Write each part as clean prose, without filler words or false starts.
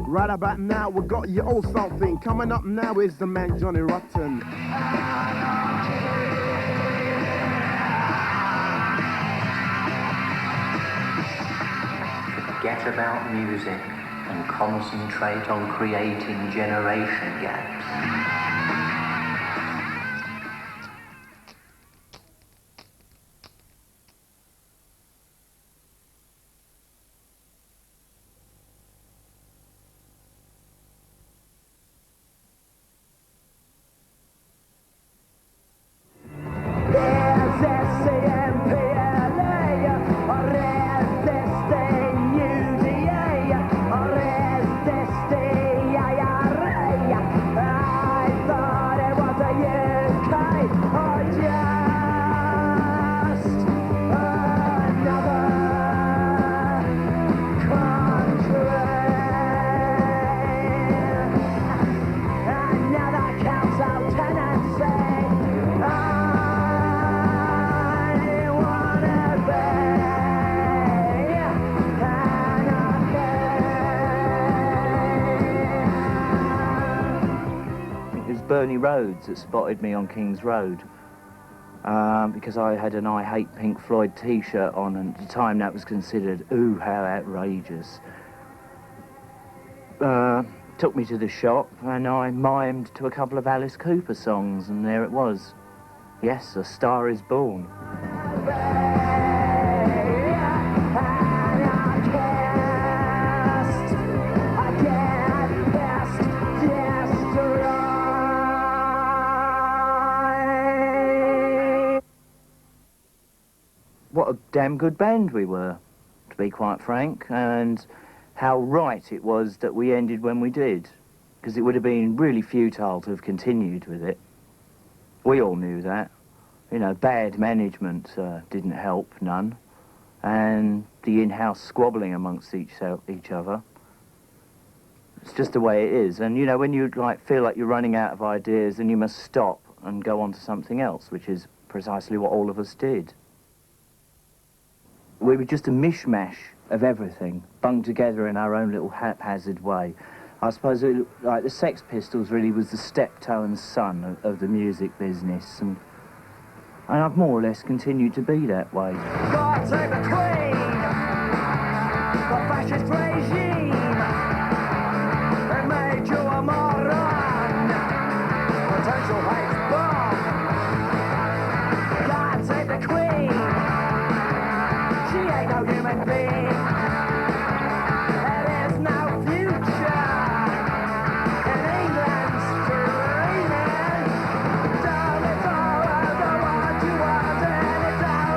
Right about now, we got your old something. Coming up now is the man Johnny Rotten. Forget about music and concentrate on creating generation gaps. Bernie Rhodes that spotted me on King's Road because I had an I Hate Pink Floyd t-shirt on, and at the time that was considered, ooh, how outrageous. Took me to the shop and I mimed to a couple of Alice Cooper songs, and there it was. Yes, A Star Is Born. What a damn good band we were, to be quite frank, and how right it was that we ended when we did, because it would have been really futile to have continued with it. We all knew that. You know, bad management didn't help none, and the in-house squabbling amongst each other. It's just the way it is, and you know, when you feel like you're running out of ideas, then you must stop and go on to something else, which is precisely what all of us did. We were just a mishmash of everything, bunged together in our own little haphazard way. I suppose like the Sex Pistols really was the steptoe son of the music business, and I've more or less continued to be that way. God save the Queen, the fascist regime, they made you a moron, potential hate bomb. God save the Queen, she ain't no human being. There is no future in England's dreaming. Don't it's all the what you want, and it's all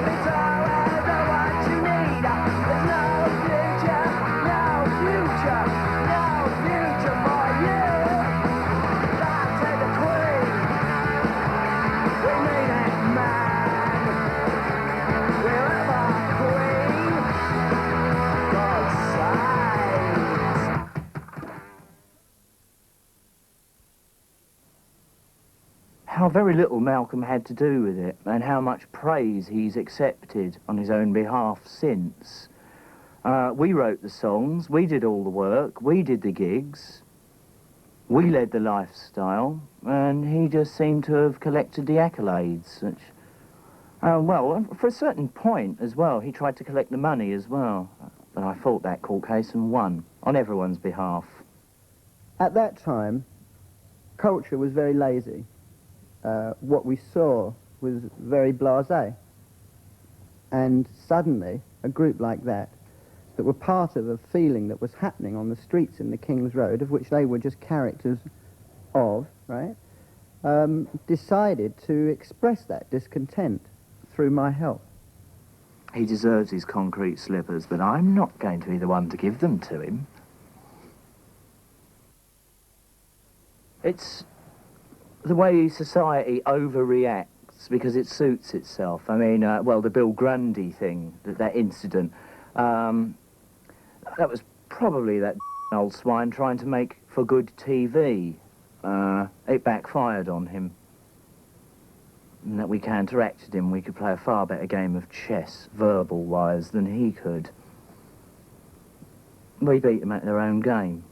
the what you need. There's no future, no future, no future for you. God save the Queen, we need it, man. We'll have our Queen, God save. How very little Malcolm had to do with it, and how much praise he's accepted on his own behalf since. We wrote the songs, we did all the work, we did the gigs, we led the lifestyle, and he just seemed to have collected the accolades, which, well, for a certain point as well, he tried to collect the money as well. But I fought that court case and won, on everyone's behalf. At that time, culture was very lazy. What we saw was very blasé. And suddenly, a group like that were part of a feeling that was happening on the streets in the King's Road, of which they were just characters of, right, decided to express that discontent through my help. He deserves his concrete slippers, but I'm not going to be the one to give them to him. It's the way society overreacts because it suits itself. I mean, well, the Bill Grundy thing, that incident, that was probably that old swine trying to make for good TV. It backfired on him. And that we counteracted him. We could play a far better game of chess, verbal-wise, than he could. We beat them at their own game.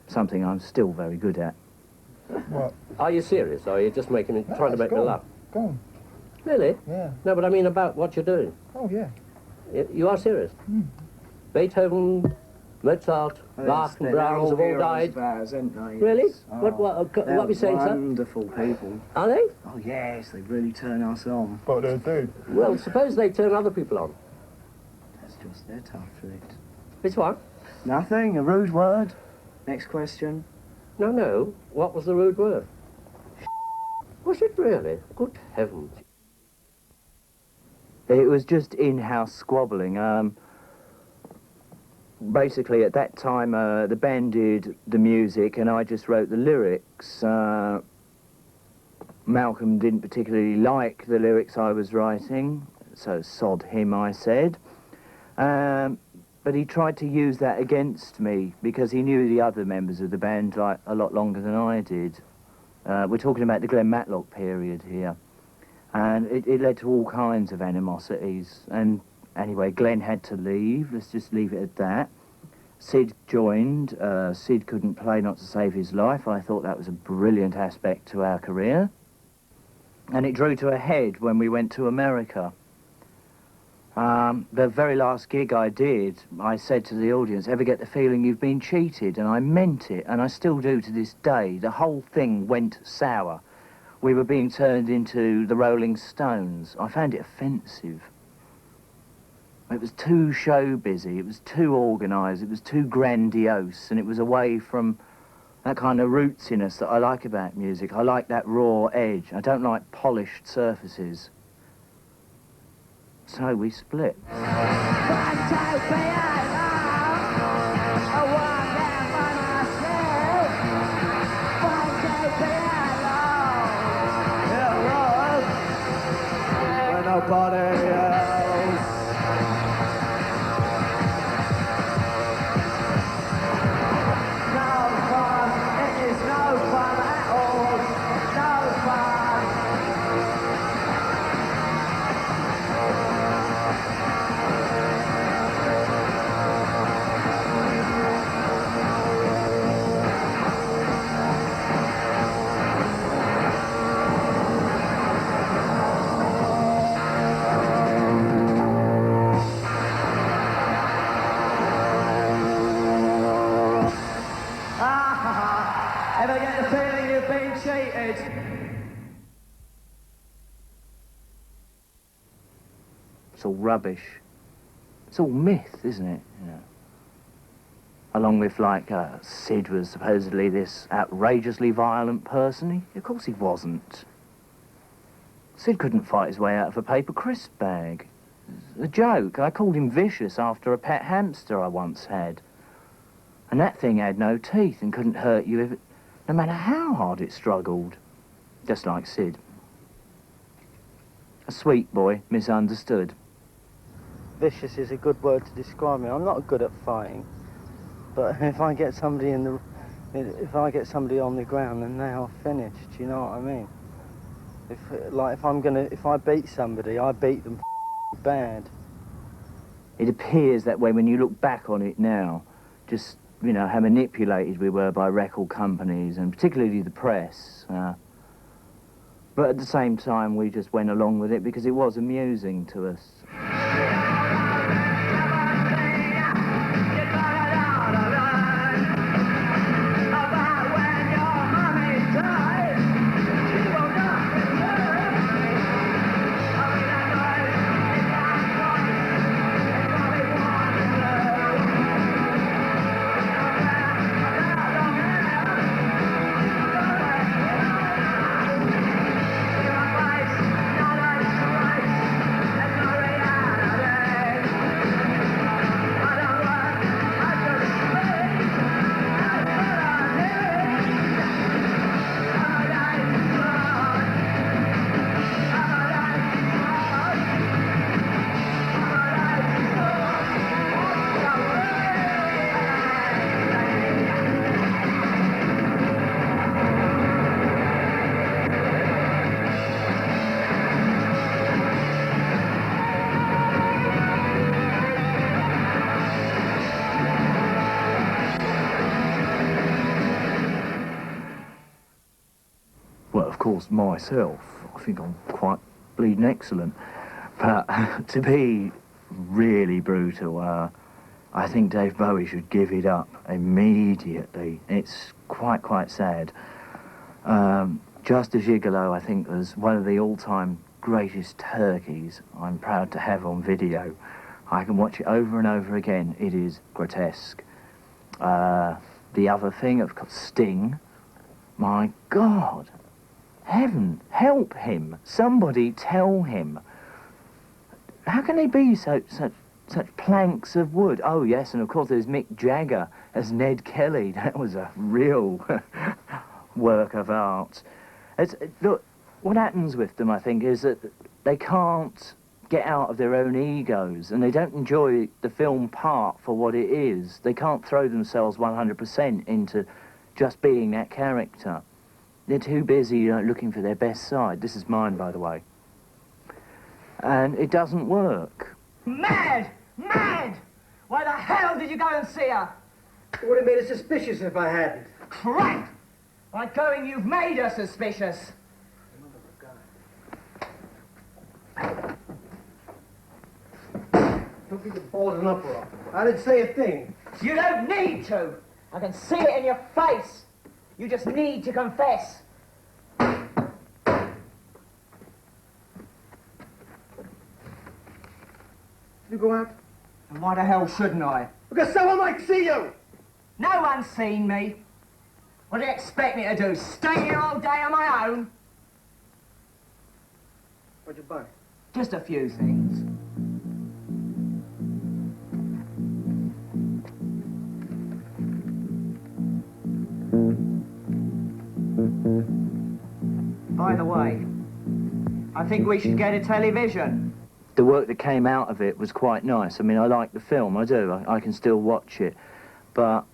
Something I'm still very good at. What? Are you serious, or are you just making it, trying to make me laugh? Go on. Really? Yeah. No, but I mean about what you're doing. Oh, yeah. You are serious? Beethoven, Mozart, Bach and Brahms have all died. Really? What are we saying, sir? Wonderful people. Are they? Oh yes, they really turn us on. What do they do? Well, suppose they turn other people on. That's just their tough trick. Which one? Nothing, a rude word. Next question. No. What was the rude word? Was it really? Good heavens. It was just in-house squabbling. Basically, at that time, the band did the music and I just wrote the lyrics. Malcolm didn't particularly like the lyrics I was writing, so sod him, I said. But he tried to use that against me because he knew the other members of the band like a lot longer than I did. We're talking about the Glenn Matlock period here. And it led to all kinds of animosities. And anyway, Glenn had to leave. Let's just leave it at that. Sid joined. Sid couldn't play not to save his life. I thought that was a brilliant aspect to our career. And it drew to a head when we went to America. The very last gig I did, I said to the audience, ever get the feeling you've been cheated? And I meant it, and I still do to this day. The whole thing went sour. We were being turned into the Rolling Stones. I found it offensive. It was too show busy, it was too organised, it was too grandiose, and it was away from that kind of rootsiness that I like about music. I like that raw edge. I don't like polished surfaces. So we split. Nobody else. No fun, it is no fun at all. No fun. Ever get the feeling you've been cheated? It's all rubbish. It's all myth, isn't it? You know. Along with, like, Sid was supposedly this outrageously violent person. Of course he wasn't. Sid couldn't fight his way out of a paper crisp bag. It was a joke. I called him vicious after a pet hamster I once had. And that thing had no teeth and couldn't hurt you if no matter how hard it struggled. Just like Sid. A sweet boy, misunderstood. Vicious is a good word to describe me. I'm not good at fighting, but if I get somebody on the ground, then they are finished. You know what I mean? If I beat somebody, I beat them bad. It appears that way when you look back on it now, just, you know, how manipulated we were by record companies and particularly the press. But at the same time, we just went along with it because it was amusing to us. of course, myself, I think I'm quite bleeding excellent. But to be really brutal, I think Dave Bowie should give it up immediately. It's quite sad. Just a Gigolo, I think, was one of the all-time greatest turkeys I'm proud to have on video. I can watch it over and over again. It is grotesque. The other thing, of course, Sting. My God. Heaven, help him. Somebody tell him. How can they be such planks of wood? Oh, yes, and of course there's Mick Jagger as Ned Kelly. That was a real work of art. Look, what happens with them, I think, is that they can't get out of their own egos, and they don't enjoy the film part for what it is. They can't throw themselves 100% into just being that character. They're too busy looking for their best side. This is mine, by the way. And it doesn't work. Mad! Mad! Why the hell did you go and see her? It would have made us suspicious if I hadn't. Crap! By going, you've made her suspicious. Don't get the balls in uproar. I didn't say a thing. You don't need to. I can see it in your face. You just need to confess. You go out? And why the hell shouldn't I? Because someone might see you! No one's seen me. What do you expect me to do? Stay here all day on my own? What'd you buy? Just a few things. By the way, I think we should get a television. The work that came out of it was quite nice. I mean, I like the film, I do. I can still watch it. But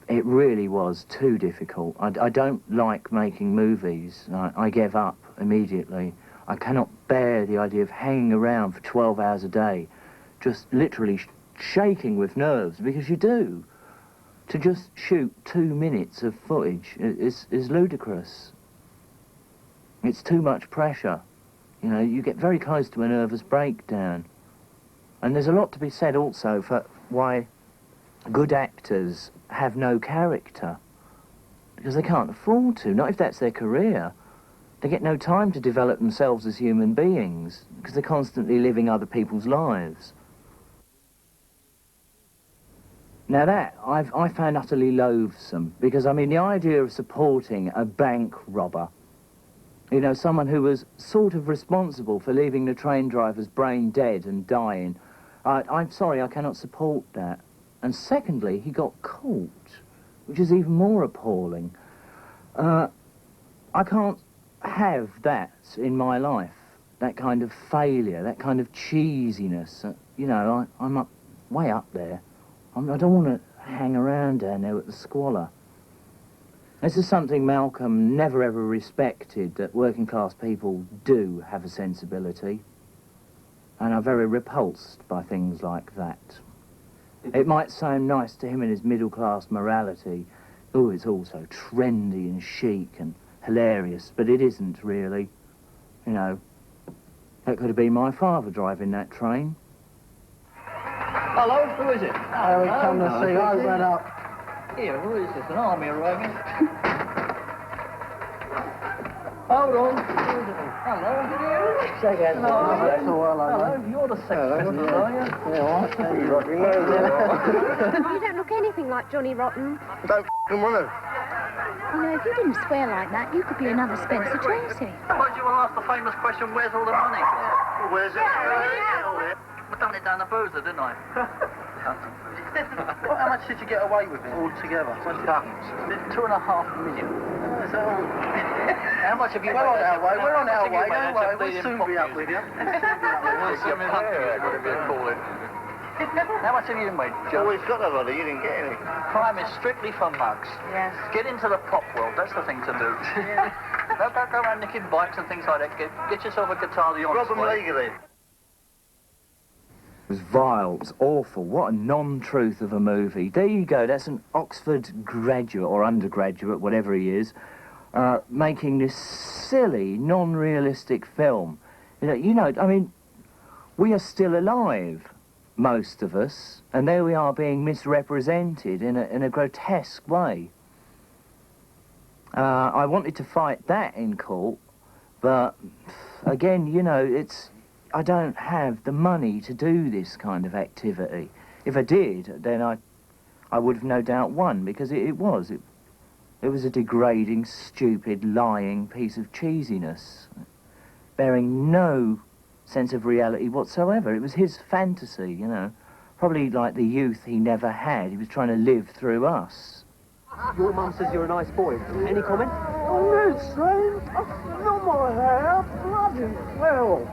it really was too difficult. I don't like making movies. I gave up immediately. I cannot bear the idea of hanging around for 12 hours a day, just literally shaking with nerves, because you do. To just shoot 2 minutes of footage is ludicrous. It's too much pressure. You know, you get very close to a nervous breakdown. And there's a lot to be said also for why good actors have no character. Because they can't afford to, not if that's their career. They get no time to develop themselves as human beings, because they're constantly living other people's lives. Now that, I found utterly loathsome, because, I mean, the idea of supporting a bank robber, you know, someone who was sort of responsible for leaving the train driver's brain dead and dying, I'm sorry, I cannot support that. And secondly, he got caught, which is even more appalling. I can't have that in my life, that kind of failure, that kind of cheesiness. You know, I'm way up there. I don't want to hang around down there at the squalor. This is something Malcolm never ever respected, that working class people do have a sensibility, and are very repulsed by things like that. It might sound nice to him in his middle class morality. Oh, it's all so trendy and chic and hilarious, but it isn't really. You know, that could have been my father driving that train. Hello, who is it? We come to see. I went up. Here, who is this? An army arriving? Hold on. Hello. Second. Hello, you're the sex offender, are you? You don't look anything like Johnny Rotten. Don't f***ing want to. You know, if you didn't swear like that, you could be another Spencer Tracy. Suppose you will ask the famous question, where's all the money? Well, where's it? I done it down the boozer, didn't I? How much did you get away with it altogether? What's that? 2.5 million. How much have you We're on our way, How much have you made? don't worry, we'll soon be up with you. How much have you made, Joe? Always got a lot of you didn't get any. Crime is strictly for mugs. Yes. Get into the pop world, that's the thing to do. Don't go around nicking bikes and things like that. Get yourself a guitar the honest Rob them way. legally. It was vile, it was awful. What a non-truth of a movie. There you go, that's an Oxford graduate, or undergraduate, whatever he is, making this silly, non-realistic film. I mean, we are still alive, most of us, and there we are being misrepresented in a grotesque way. I wanted to fight that in court, but again, I don't have the money to do this kind of activity. If I did, then I would have no doubt won, because it was a degrading, stupid, lying piece of cheesiness, bearing no sense of reality whatsoever. It was his fantasy, probably like the youth he never had. He was trying to live through us. Your mum says you're a nice boy. Any comment? Oh, no, strange. Not my hair. Bloody hell.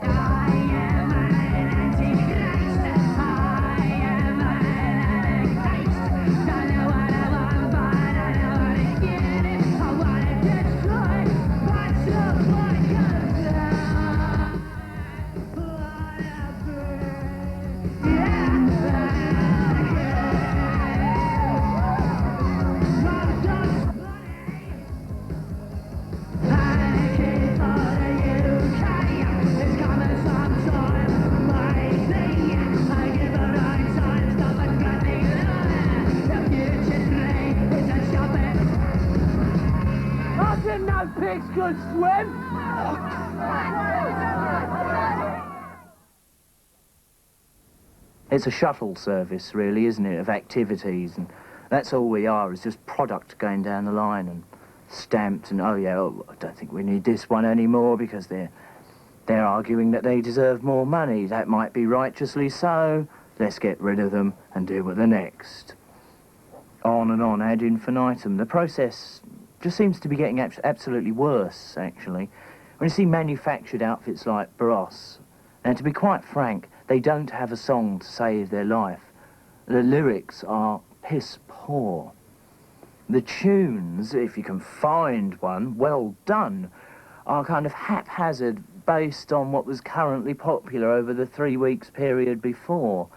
Pigs could swim. It's a shuttle service, really, isn't it, of activities, and that's all we are, is just product going down the line, and stamped, and I don't think we need this one anymore because they're arguing that they deserve more money. That might be righteously so. Let's get rid of them and deal with the next. On and on, ad infinitum. The process just seems to be getting absolutely worse, actually. When you see manufactured outfits like Bros, and to be quite frank, they don't have a song to save their life. The lyrics are piss poor. The tunes, if you can find one, well done, are kind of haphazard, based on what was currently popular over the 3 weeks period before.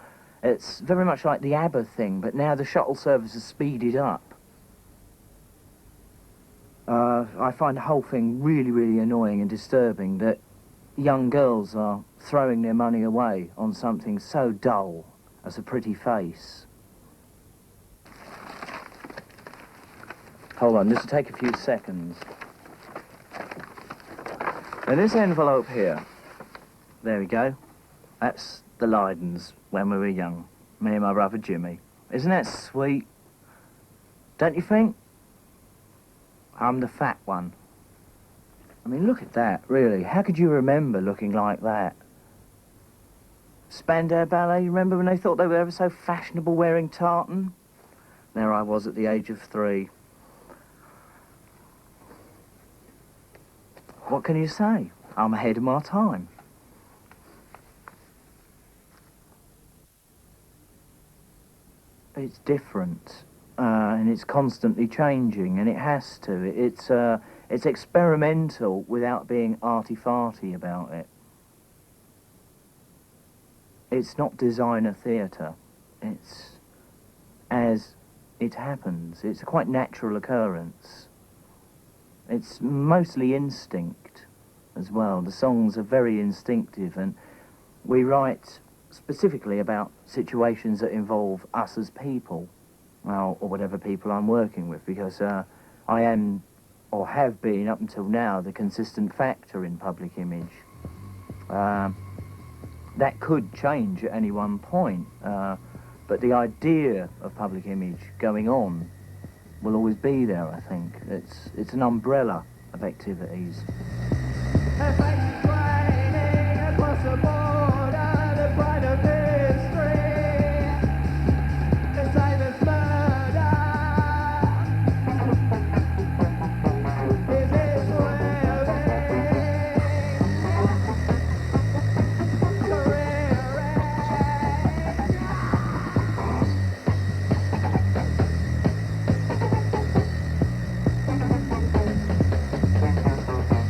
It's very much like the ABBA thing, but now the shuttle service is speeded up. I find the whole thing really, really annoying and disturbing that young girls are throwing their money away on something so dull as a pretty face. Hold on, this will take a few seconds. Now this envelope here, there we go, that's the Lydons when we were young, me and my brother Jimmy. Isn't that sweet? Don't you think? I'm the fat one. I mean, look at that, really. How could you remember looking like that? Spandau Ballet, you remember when they thought they were ever so fashionable wearing tartan? There I was at the age of 3. What can you say? I'm ahead of my time. It's different. And it's constantly changing, and it has to. It's experimental without being arty-farty about it. It's not designer theatre. It's as it happens. It's a quite natural occurrence. It's mostly instinct as well. The songs are very instinctive, and we write specifically about situations that involve us as people. Well, or whatever people I'm working with, because I am, or have been up until now, the consistent factor in public image. That could change at any one point, but the idea of public image going on will always be there, I think. It's an umbrella of activities.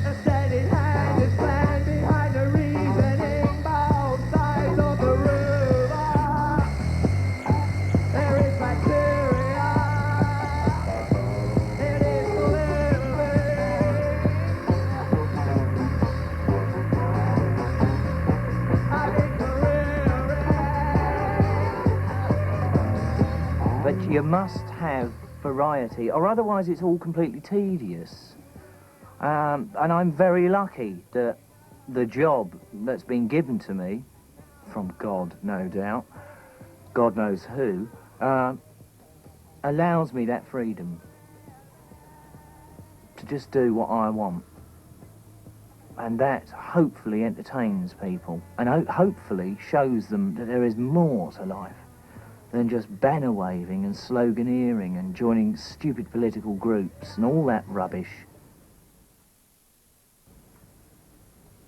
A steady hand is planted. But you must have variety, or otherwise it's all completely tedious. And I'm very lucky that the job that's been given to me, from God, no doubt, God knows who, allows me that freedom to just do what I want. And that hopefully entertains people, and hopefully shows them that there is more to life than just banner waving and sloganeering and joining stupid political groups and all that rubbish.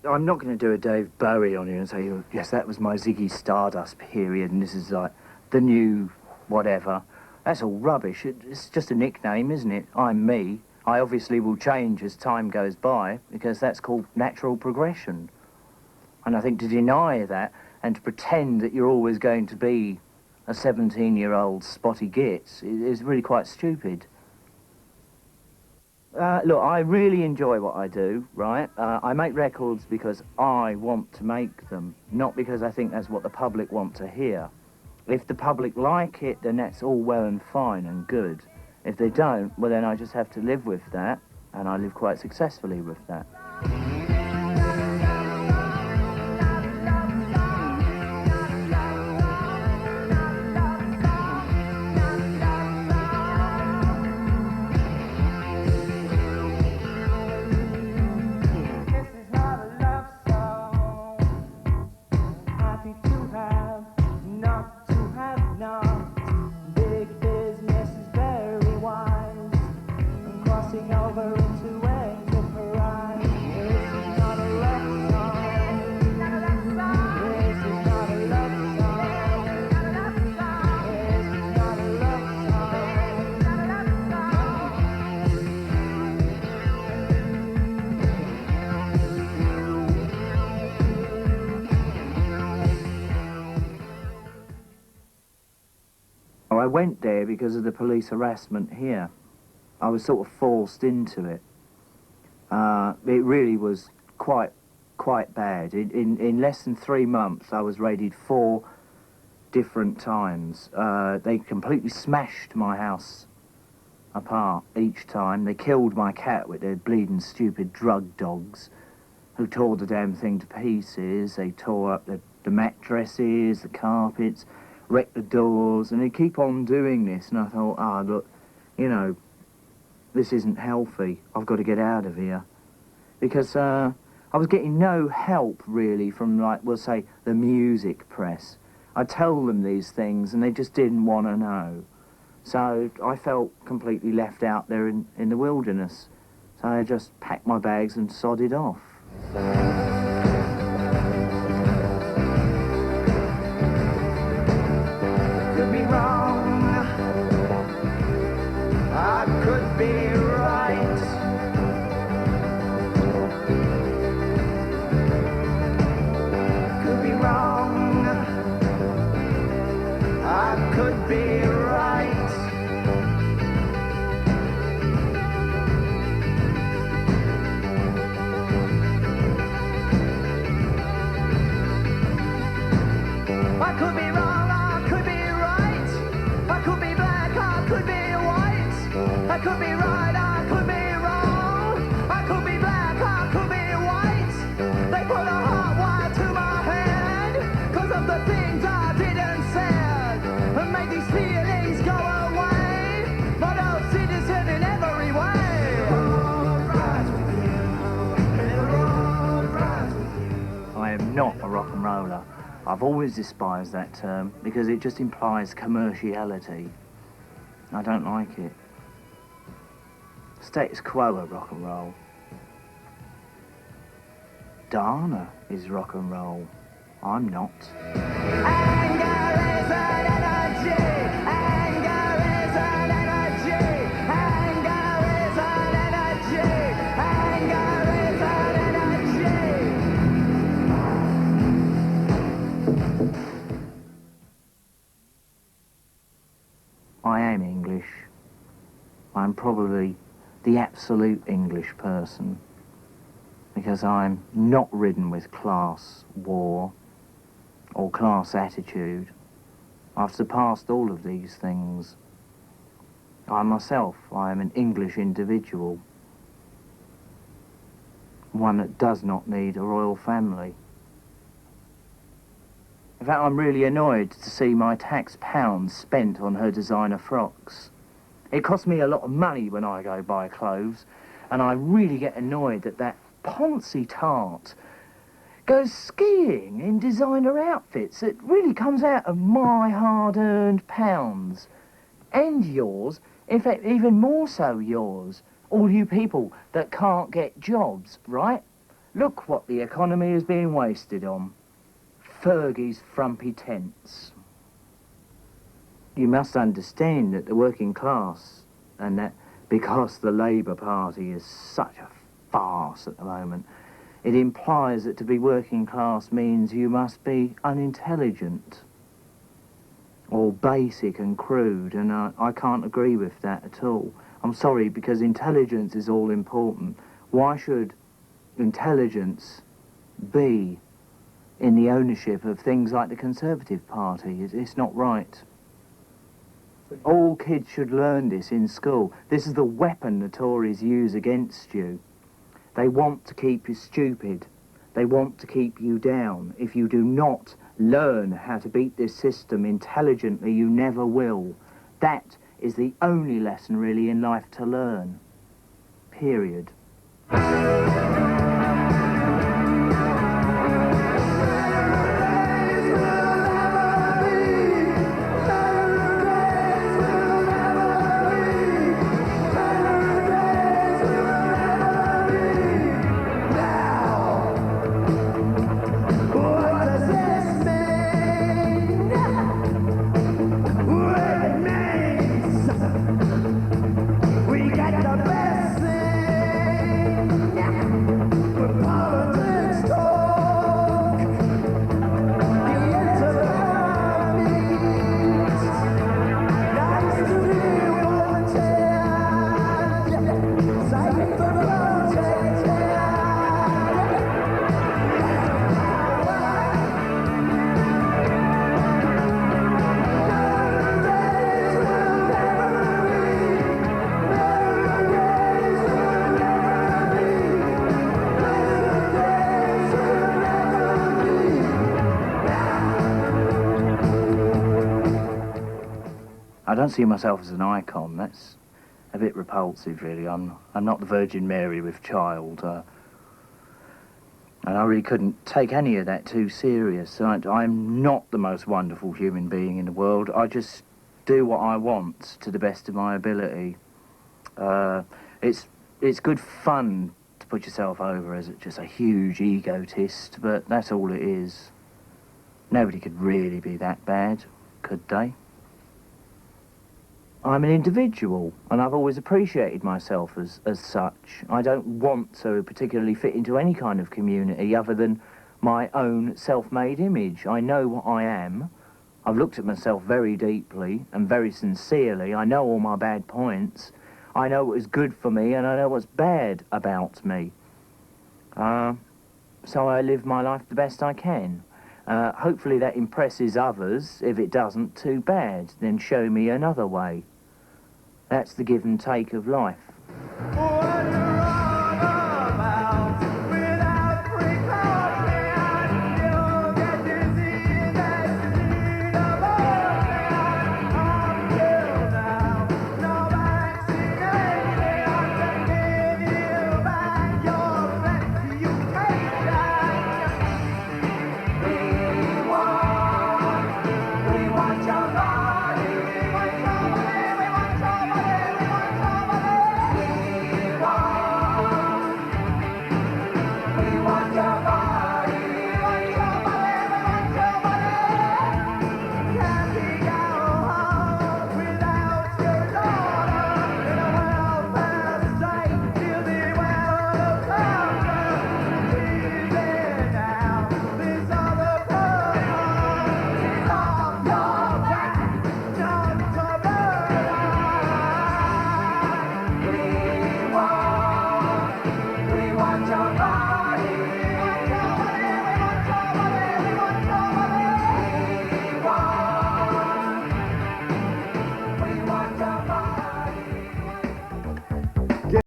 I'm not going to do a Dave Bowie on you and say, oh, yes, that was my Ziggy Stardust period and this is like the new whatever. That's all rubbish. It's just a nickname, isn't it? I'm me. I obviously will change as time goes by because that's called natural progression. And I think to deny that and to pretend that you're always going to be a 17-year-old spotty git is really quite stupid. Look, I really enjoy what I do, right? I make records because I want to make them, not because I think that's what the public want to hear. If the public like it, then that's all well and fine and good. If they don't, well then I just have to live with that, and I live quite successfully with that. I went there because of the police harassment here. I was sort of forced into it. It really was quite bad. In less than 3 months, I was raided 4 different times. They completely smashed my house apart each time. They killed my cat with their bleeding stupid drug dogs, who tore the damn thing to pieces. They tore up the mattresses, the carpets, wrecked the doors, and they keep on doing this. And I thought, look, you know, this isn't healthy. I've got to get out of here. Because I was getting no help, really, from, like, we'll say, the music press. I tell them these things, and they just didn't want to know. So I felt completely left out there in the wilderness. So I just packed my bags and sodded off. Could be wrong, I could be right. Could be wrong, I could be right. I could be wrong, I could be right. I could be black, I could be white. I could be right, I could be wrong. I could be black, I could be white. They put a hot wire to my head 'cause of the things I didn't say, and made these feelings go away. But I'll citizen in every way. I am not a rock and roller. I've always despised that term because it just implies commerciality. I don't like it. Status quo of rock and roll. Dana is rock and roll. I'm not. Anger is an energy. Anger is an energy. Anger is an energy. Anger is an energy. I am English. I'm probably the absolute English person because I'm not ridden with class war or class attitude. I've surpassed all of these things. I myself, I am an English individual. One that does not need a royal family. In fact, I'm really annoyed to see my tax pounds spent on her designer frocks. It costs me a lot of money when I go buy clothes, and I really get annoyed that that poncy tart goes skiing in designer outfits. It really comes out of my hard-earned pounds. And yours, in fact, even more so yours. All you people that can't get jobs, right? Look what the economy is being wasted on. Fergie's frumpy tents. You must understand that the working class, and that because the Labour Party is such a farce at the moment, it implies that to be working class means you must be unintelligent or basic and crude, and I can't agree with that at all. I'm sorry, because intelligence is all important. Why should intelligence be in the ownership of things like the Conservative Party? It's not right. All kids should learn this in school. This is the weapon the Tories use against you. They want to keep you stupid. They want to keep you down. If you do not learn how to beat this system intelligently, you never will. That is the only lesson really in life to learn. Period. I don't see myself as an icon. That's a bit repulsive, really. I'm not the Virgin Mary with child, and I really couldn't take any of that too serious. I'm not the most wonderful human being in the world. I just do what I want to the best of my ability. It's good fun to put yourself over as just a huge egotist, but that's all it is. Nobody could really be that bad, could they? I'm an individual, and I've always appreciated myself as such. I don't want to particularly fit into any kind of community other than my own self-made image. I know what I am. I've looked at myself very deeply and very sincerely. I know all my bad points. I know what is good for me, and I know what's bad about me. So I live my life the best I can. Hopefully that impresses others. If it doesn't, too bad. Then show me another way. That's the give and take of life.